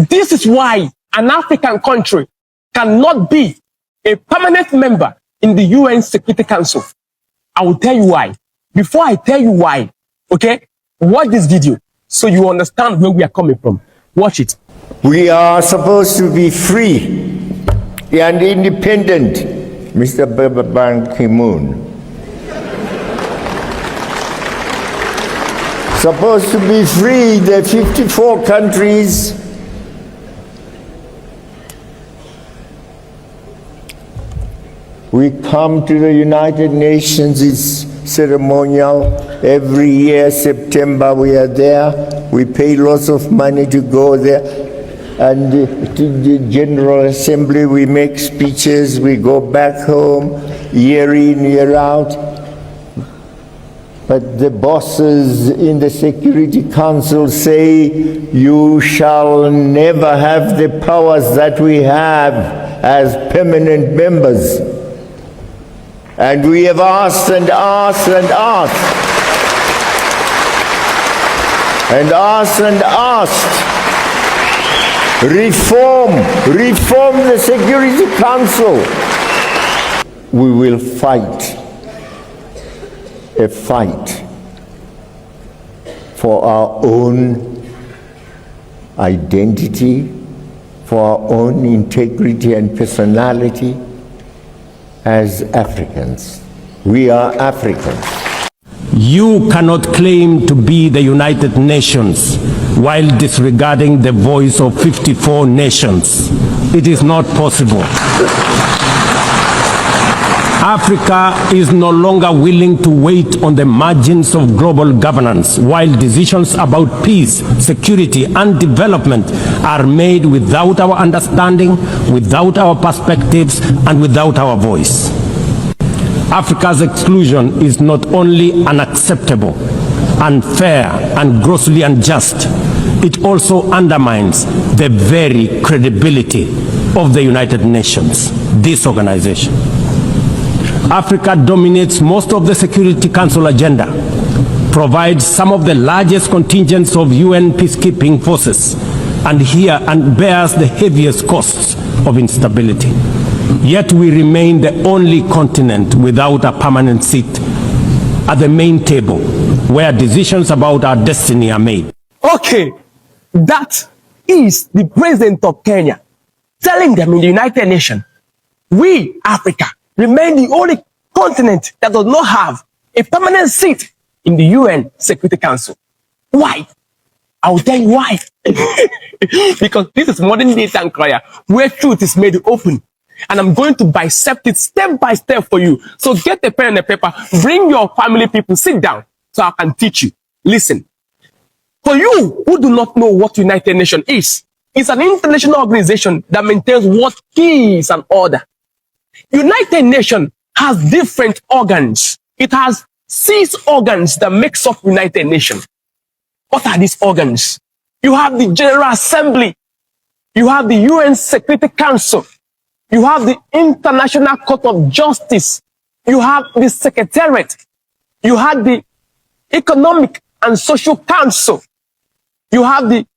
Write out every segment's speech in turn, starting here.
This is why an African country cannot be a permanent member in the UN Security Council. I will tell you why. Before I tell you why, okay, watch this video so you understand where we are coming from. Watch it. We are supposed to be free and independent, Mr. Ban Ki-moon. Supposed to be free, the 54 countries. We come to the United Nations, it's ceremonial. Every year, September, we are there. We pay lots of money to go there. And to the General Assembly, we make speeches, we go back home, year in, year out. But the bosses in the Security Council say, you shall never have the powers that we have as permanent members. And we have asked and asked and asked. And asked and asked. Reform the Security Council. We will fight a fight for our own identity, for our own integrity and personality as Africans. We are Africans. You cannot claim to be the United Nations while disregarding the voice of 54 nations. It is not possible. Africa is no longer willing to wait on the margins of global governance while decisions about peace, security, and development are made without our understanding, without our perspectives, and without our voice. Africa's exclusion is not only unacceptable, unfair, and grossly unjust, it also undermines the very credibility of the United Nations, this organization. Africa dominates most of the Security Council agenda, provides some of the largest contingents of UN peacekeeping forces, and bears the heaviest costs of instability. Yet we remain the only continent without a permanent seat at the main table where decisions about our destiny are made. Okay, that is the president of Kenya telling them in the United Nations, we, Africa, remain the only continent that does not have a permanent seat in the UN Security Council. Why? I will tell you why. Because this is modern day Tankraya, where truth is made open. And I'm going to bisect it step by step for you. So get a pen and a paper, bring your family people, sit down, so I can teach you. Listen. For you who do not know what United Nations is, it's an international organization that maintains what peace and order. United Nations has different organs. It has 6 organs that makes up United Nations. What are these organs? You have the General Assembly. You have the UN Security Council. You have the International Court of Justice. You have the Secretariat. You have the Economic and Social Council. You have the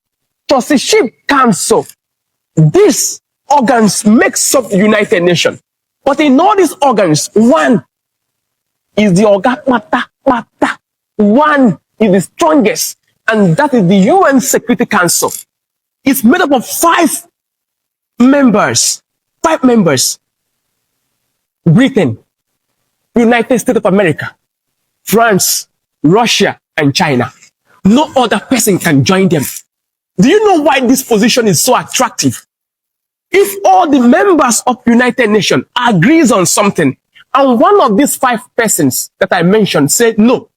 Trusteeship Council. These organs makes up the United Nations. But in all these organs, one is the Mata. One is the strongest, and that is the UN Security Council. It's made up of 5 members. 5 members. Britain, United States of America, France, Russia, and China. No other person can join them. Do you know why this position is so attractive? If all the members of United Nations agrees on something, and one of these 5 persons that I mentioned said no,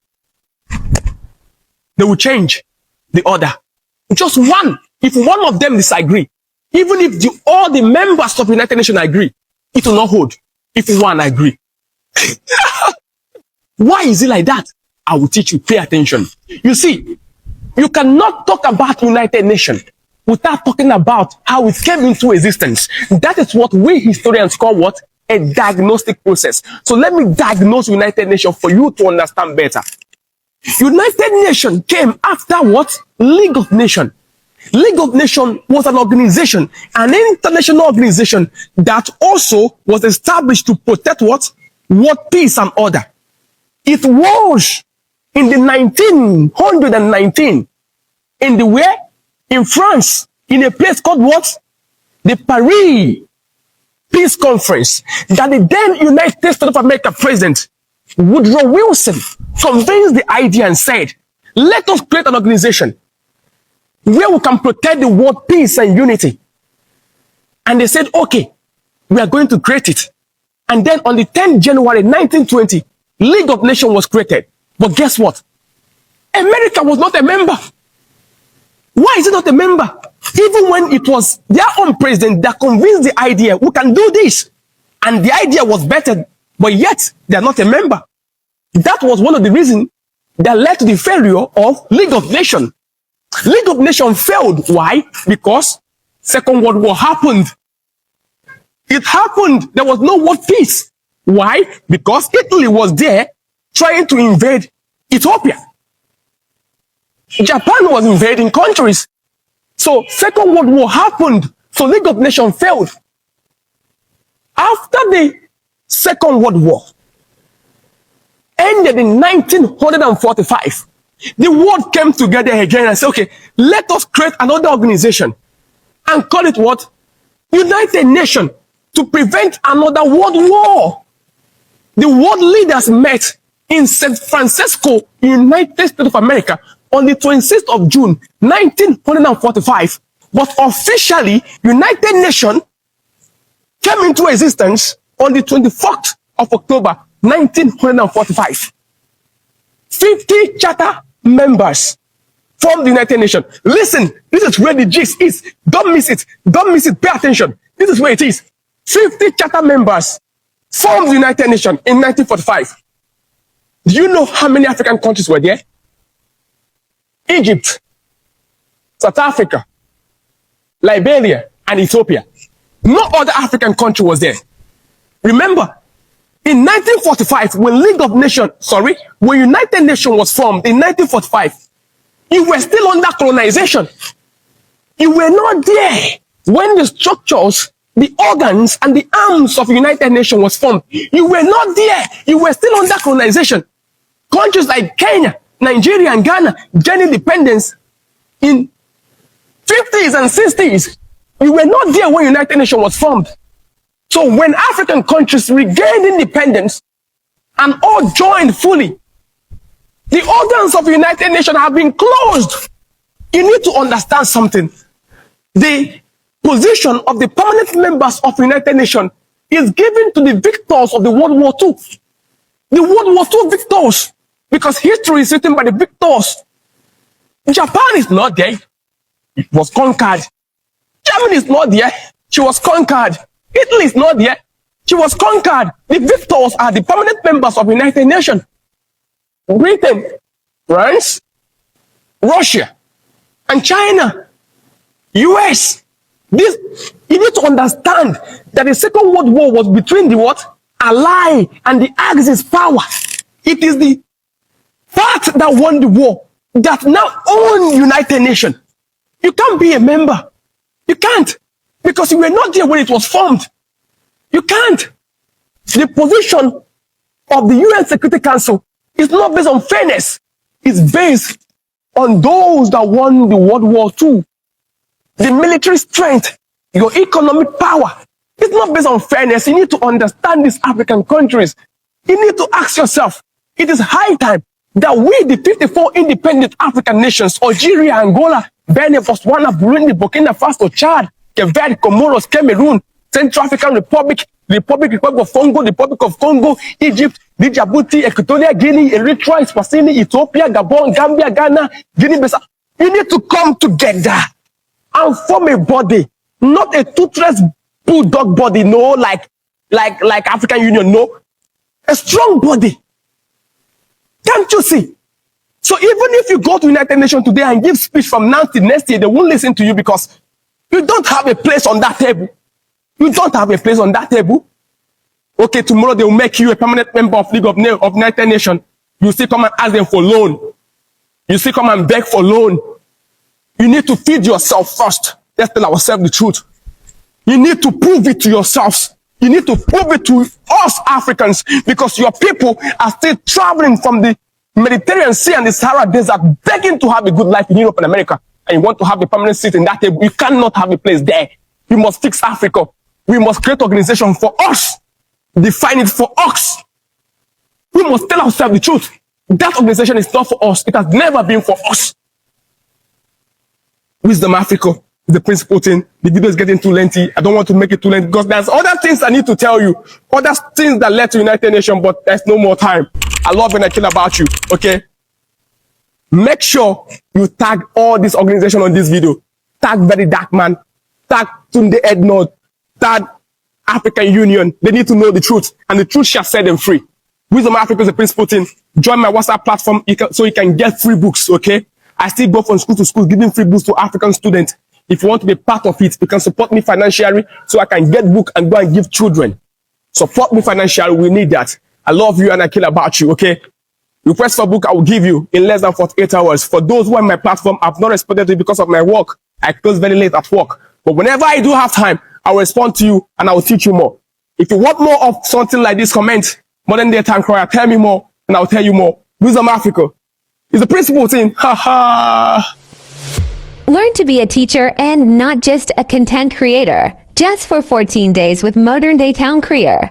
they will change the order. Just one. If one of them disagree, even if all the members of United Nations agree, it will not hold. If one agree. Why is it like that? I will teach you. Pay attention. You see, you cannot talk about United Nations without talking about how it came into existence. That is what we historians call what? A diagnostic process. So let me diagnose United Nations for you to understand better. United Nations came after what? League of Nations. League of Nations was an organization, an international organization that also was established to protect what? World peace and order. It was in the 1919 in the where? In France, in a place called what? The Paris Peace Conference, that the then United States of America President Woodrow Wilson convinced the idea and said, let us create an organization where we can protect the world peace and unity. And they said, okay, we are going to create it. And then on the 10th January 1920, League of Nations was created. But guess what? America was not a member. Why is it not a member? Even when it was their own president that convinced the idea, we can do this. And the idea was better, but yet they are not a member. That was one of the reasons that led to the failure of League of Nations. League of Nations failed. Why? Because Second World War happened. It happened. There was no world peace. Why? Because Italy was there trying to invade Ethiopia. Japan was invading countries. So Second World War happened. So League of Nations failed. After the Second World War ended in 1945, the world came together again and said, okay, let us create another organization and call it what? United Nations, to prevent another world war. The world leaders met in San Francisco, United States of America, on the 26th of June, 1945. But officially, United Nations came into existence on the 24th of October, 1945. 50 charter members from the United Nations. Listen, this is where the gist is. Don't miss it. Don't miss it. Pay attention. This is where it is. 50 charter members formed the United Nations in 1945. Do you know how many African countries were there? Egypt, South Africa, Liberia, and Ethiopia. No other African country was there. Remember, in 1945, when when United Nations was formed in 1945, you were still under colonization. You were not there when the structures, the organs, and the arms of United Nations was formed. You were not there. You were still under colonization. Countries like Kenya, Nigeria, and Ghana gained independence in 50s and 60s. You were not there when United Nations was formed. So when African countries regained independence and all joined fully, the organs of the United Nations have been closed. You need to understand something. The position of the permanent members of the United Nations is given to the victors of the World War II. The World War II victors, because history is written by the victors. Japan is not there. It was conquered. Germany is not there. She was conquered. Italy is not there. She was conquered. The victors are the permanent members of the United Nations. Britain, France, Russia, and China, US. You need to understand that the Second World War was between the what? Ally and the Axis power. It is the part that won the war that now own United Nations. You can't be a member. You can't. Because you were not there when it was formed. You can't. The position of the UN Security Council is not based on fairness. It's based on those that won the World War II. The military strength, your economic power. It's not based on fairness. You need to understand these African countries. You need to ask yourself, it is high time that we, the 54 independent African nations, Algeria, Angola, Benin, Botswana, Burundi, Burkina Faso, Chad, Cape Verde, Comoros, Cameroon, Central African Republic, Republic of Congo, Egypt, Djibouti, Equatorial Guinea, Eritrea, Eswatini, Ethiopia, Gabon, Gambia, Ghana, Guinea-Bissau. You need to come together and form a body, not a toothless bulldog body, no, like African Union, no. A strong body. Can't you see? So even if you go to United Nations today and give speech from now till next year, they won't listen to you because you don't have a place on that table. You don't have a place on that table. Okay, tomorrow they will make you a permanent member of League of United Nations. You still come and ask them for loan. You still come and beg for loan. You need to feed yourself first. Let's tell ourselves the truth. You need to prove it to yourselves. You need to prove it to us Africans, because your people are still traveling from the Mediterranean Sea and the Sahara Desert, begging to have a good life in Europe and America. And you want to have a permanent seat in that table. You cannot have a place there. We must fix Africa. We must create organization for us. Define it for us. We must tell ourselves the truth. That organization is not for us. It has never been for us. Wisdom Africa is the principal thing. The video is getting too lengthy. I don't want to make it too lengthy because there's other things I need to tell you. Other things that led to United Nations, but there's no more time. I love and I care about you, okay? Make sure you tag all these organizations on this video. Tag Very Dark Man. Tag Tunde Ednod. Tag African Union. They need to know the truth, and the truth shall set them free. Wisdom Africa is the principal thing. Join my WhatsApp platform so you can get free books, okay? I still go from school to school giving free books to African students. If you want to be part of it, you can support me financially so I can get book and go and give children. Support me financially. We need that. I love you and I care about you, okay? Request for book I will give you in less than 48 hours. For those who are on my platform, I've not responded to it because of my work. I close very late at work. But whenever I do have time, I will respond to you and I will teach you more. If you want more of something like this, comment Modern Day Time Crier. Tell me more and I'll tell you more. Wisdom Africa is the principal thing. Ha ha. Learn to be a teacher and not just a content creator. Just for 14 days with Modern Day Town Crier.